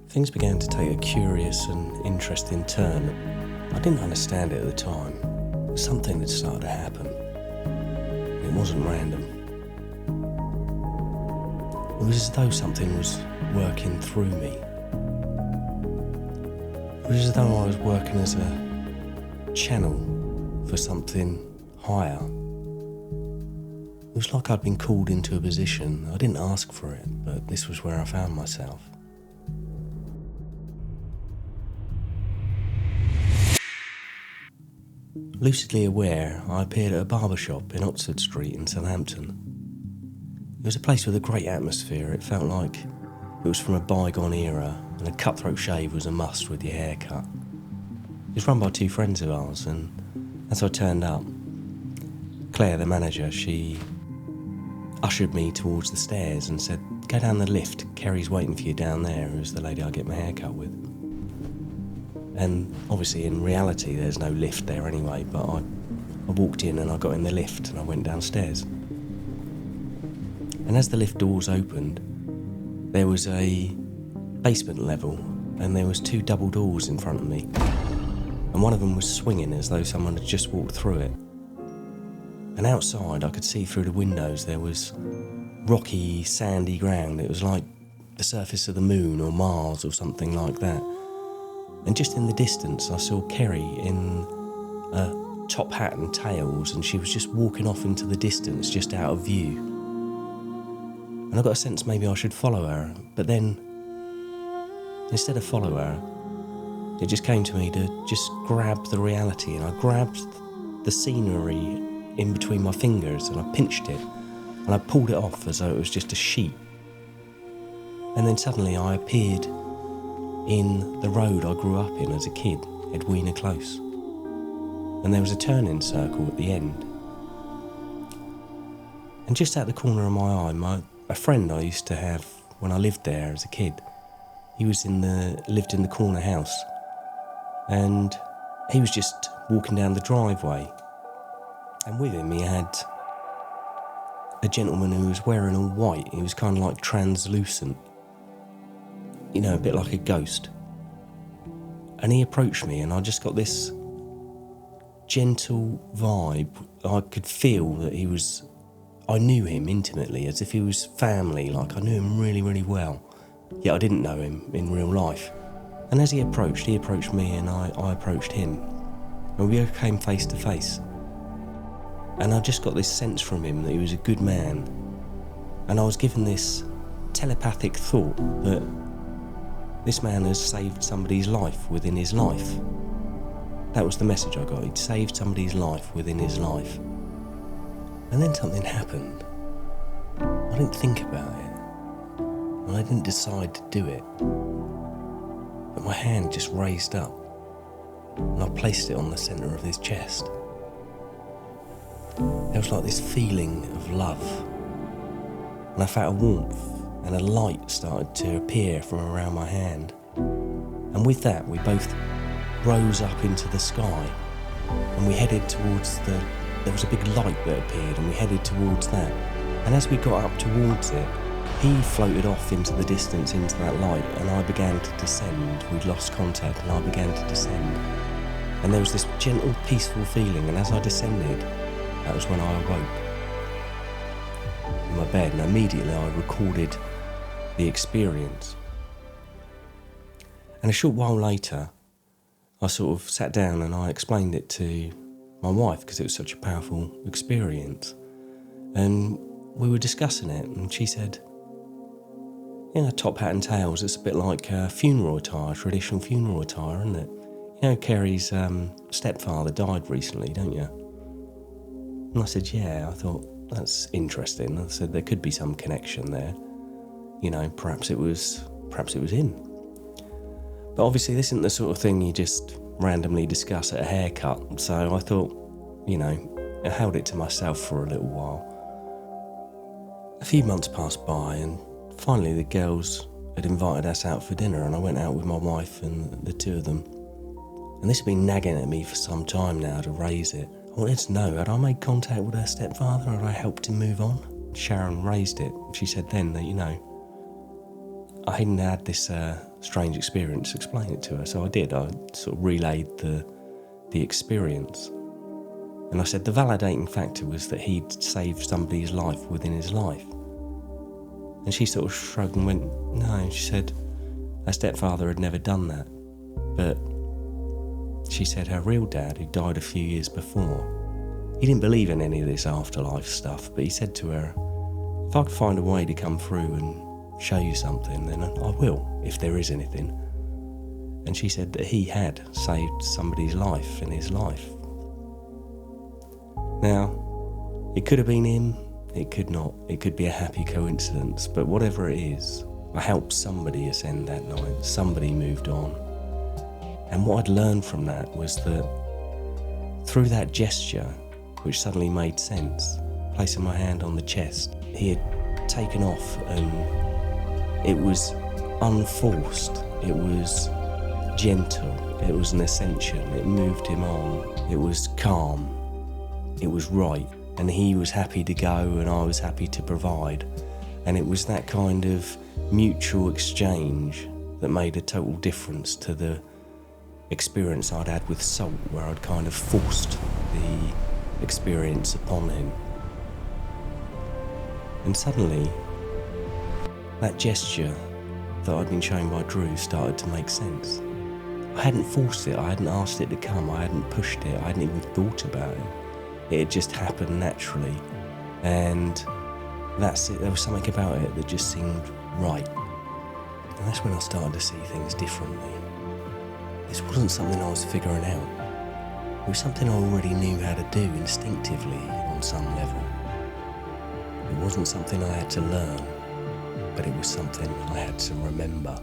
Things began to take a curious and interesting turn. I didn't understand it at the time. Something had started to happen. It wasn't random. It was as though something was working through me. It was as though I was working as a channel for something higher. It was like I'd been called into a position. I didn't ask for it, but this was where I found myself. Lucidly aware, I appeared at a barber shop in Oxford Street in Southampton. It was a place with a great atmosphere. It felt like it was from a bygone era, and a cutthroat shave was a must with your haircut. It was run by two friends of ours, and as I turned up, Claire, the manager, she ushered me towards the stairs and said, "Go down the lift, Kerry's waiting for you down there," who's the lady I get my hair cut with. And obviously in reality there's no lift there anyway, but I walked in and I got in the lift and I went downstairs. And as the lift doors opened, there was a basement level and there was two double doors in front of me. And one of them was swinging as though someone had just walked through it. And outside I could see through the windows there was rocky, sandy ground. It was like the surface of the moon or Mars or something like that. And just in the distance, I saw Kerry in a top hat and tails, and she was just walking off into the distance, just out of view. And I got a sense maybe I should follow her, but then, instead of follow her, it just came to me to just grab the reality, and I grabbed the scenery in between my fingers, and I pinched it, and I pulled it off as though it was just a sheet. And then suddenly I appeared in the road I grew up in as a kid, Edwina Close. And there was a turning circle at the end. And just at the corner of my eye, a friend I used to have when I lived there as a kid, he lived in the corner house. And he was just walking down the driveway. And with him he had a gentleman who was wearing all white. He was kind of like translucent. You know, a bit like a ghost. And he approached me and I just got this gentle vibe. I could feel that I knew him intimately, as if he was family, like I knew him really, really well. Yet I didn't know him in real life. And as he approached me and I approached him. And we came face to face. And I just got this sense from him that he was a good man. And I was given this telepathic thought that this man has saved somebody's life within his life. That was the message I got. He'd saved somebody's life within his life. And then something happened. I didn't think about it. And I didn't decide to do it. But my hand just raised up. And I placed it on the centre of his chest. There was like this feeling of love. And I felt a warmth. And a light started to appear from around my hand. And with that, we both rose up into the sky, and we headed towards there was a big light that appeared, and we headed towards that. And as we got up towards it, he floated off into the distance, into that light, and I began to descend. We'd lost contact, and I began to descend. And there was this gentle, peaceful feeling, and as I descended, that was when I awoke in my bed, and immediately I recorded the experience. And a short while later, I sort of sat down and I explained it to my wife because it was such a powerful experience. And we were discussing it, and she said, "You know, top hat and tails, it's a bit like funeral attire, traditional funeral attire, isn't it? You know, Kerry's stepfather died recently, don't you?" And I said, "Yeah." I thought, that's interesting. I said, there could be some connection there. You know, perhaps it was him. But obviously this isn't the sort of thing you just randomly discuss at a haircut. So I thought, you know, I held it to myself for a little while. A few months passed by, and finally the girls had invited us out for dinner, and I went out with my wife and the two of them. And this had been nagging at me for some time now to raise it. I wanted to know, had I made contact with her stepfather? Had I helped him move on? Sharon raised it. She said then that, you know, I hadn't had this strange experience, explain it to her. So I did. I sort of relayed the experience. And I said the validating factor was that he'd saved somebody's life within his life. And she sort of shrugged and went, no. And she said her stepfather had never done that. But she said her real dad, who died a few years before, he didn't believe in any of this afterlife stuff, but he said to her, if I could find a way to come through and show you something, then I will, if there is anything. And she said that he had saved somebody's life in his life. Now, it could have been him, it could not. It could be a happy coincidence, but whatever it is, I helped somebody ascend that night. Somebody moved on. And what I'd learned from that was that through that gesture, which suddenly made sense, placing my hand on the chest, he had taken off, and it was unforced, it was gentle, it was an ascension, it moved him on, it was calm, it was right, and he was happy to go and I was happy to provide. And it was that kind of mutual exchange that made a total difference to the experience I'd had with Salt, where I'd kind of forced the experience upon him. And suddenly, that gesture that I'd been shown by Drew started to make sense. I hadn't forced it, I hadn't asked it to come, I hadn't pushed it, I hadn't even thought about it. It had just happened naturally, and that's it. There was something about it that just seemed right. And that's when I started to see things differently. This wasn't something I was figuring out. It was something I already knew how to do instinctively on some level. It wasn't something I had to learn, but it was something I had to remember.